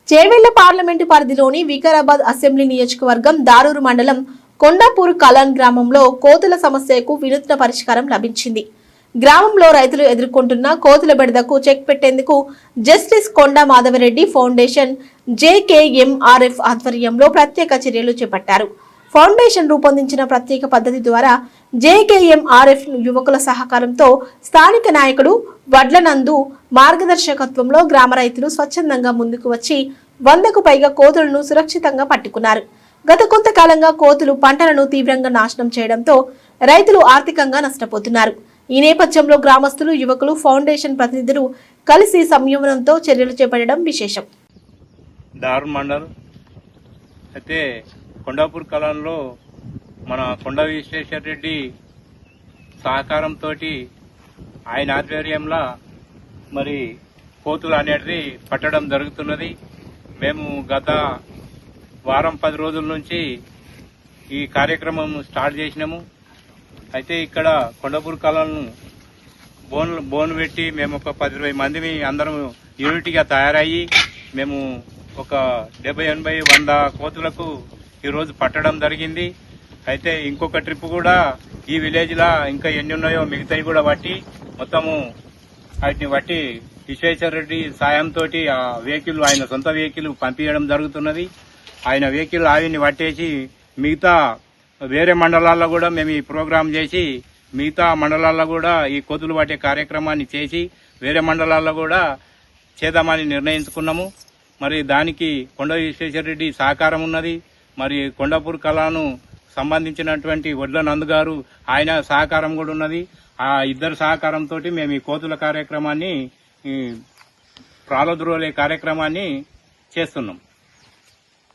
Chevella parliament పరిధిలోని Vikarabad assembly నియోజకవర్గం దారూరు మండలం కొండాపూర్ కలాన్ గ్రామంలో కోతుల సమస్యకు వినూత్న పరిష్కారం లభించింది. గ్రామంలో రైతులు ఎదుర్కొంటున్న కోతుల బెడదకు చెక్ పెట్టేందుకు జస్టిస్ కొండా మాధవరెడ్డి ఫౌండేషన్ JKMRF ఆధ్వర్యంలో ప్రత్యేక చర్యలు చేపట్టారు. ఫౌండేషన్ రూపొందించిన ప్రత్యేక పద్ధతి ద్వారా JKMRF యువకుల సహకారంతో స్థానిక నాయకుడు వడ్లనందు మార్గదర్శకత్వంలో గ్రామ రైతులు స్వచ్ఛందంగా ముందుకు వచ్చి 100కు పైగా కోతులను సురక్షితంగా పట్టుకున్నారు. గత కొంతకాలంగా కోతులు పంటలను తీవ్రంగా నాశనం చేయడంతో రైతులు ఆర్థికంగా నష్టపోతున్నారు. ఈ నేపథ్యంలో గ్రామస్తులు, యువకులు, ఫౌండేషన్ ప్రతినిధులు కలిసి సంయమనంతో చర్యలు చేపట్టడం విశేషం. దారూర్ మండల్ అయితే కొండాపూర్ కలాన్లో మన కొండ విశ్వేశ్వర రెడ్డి సహకారంతో ఆయన ఆధ్వర్యంలో మరి కోతులు అనేది పట్టడం జరుగుతున్నది. మేము గత వారం 10 రోజుల నుంచి ఈ కార్యక్రమం స్టార్ట్ చేసినాము. అయితే ఇక్కడ కొండాపూర్ కలాన్ను బోన్ పెట్టి మేము ఒక 10-20 మంది అందరం యూనిట్గా తయారయ్యి మేము ఒక 70-80-100 కోతులకు ఈరోజు పట్టడం జరిగింది. అయితే ఇంకొక ట్రిప్ కూడా ఈ విలేజ్ లా ఇంకా ఎన్ని ఉన్నాయో మిగతాయి కూడా పట్టి మొత్తము వాటిని బట్టి విశ్వేశ్వర రెడ్డి సాయంతో ఆ వెహికల్, ఆయన సొంత వెహికల్ పంపించడం జరుగుతున్నది. ఆయన వెహికల్ ఆవిని పట్టేసి మిగతా వేరే మండలాల్లో కూడా మేము ఈ ప్రోగ్రాం చేసి మిగతా మండలాల్లో కూడా ఈ కోతులు పట్టే కార్యక్రమాన్ని చేసి వేరే మండలాల్లో కూడా చేద్దామని నిర్ణయించుకున్నాము. మరి దానికి కొండ విశ్వేశ్వర రెడ్డి సహకారం ఉన్నది. మరి కొండాపూర్ కళను సంబంధించినటువంటి వడ్లనందు గారు ఆయన సహకారం కూడా ఉన్నది. ఆ ఇద్దరు సహకారంతో మేము ఈ కోతుల కార్యక్రమాన్ని ప్రాలద్రోలే కార్యక్రమాన్ని చేస్తున్నాం.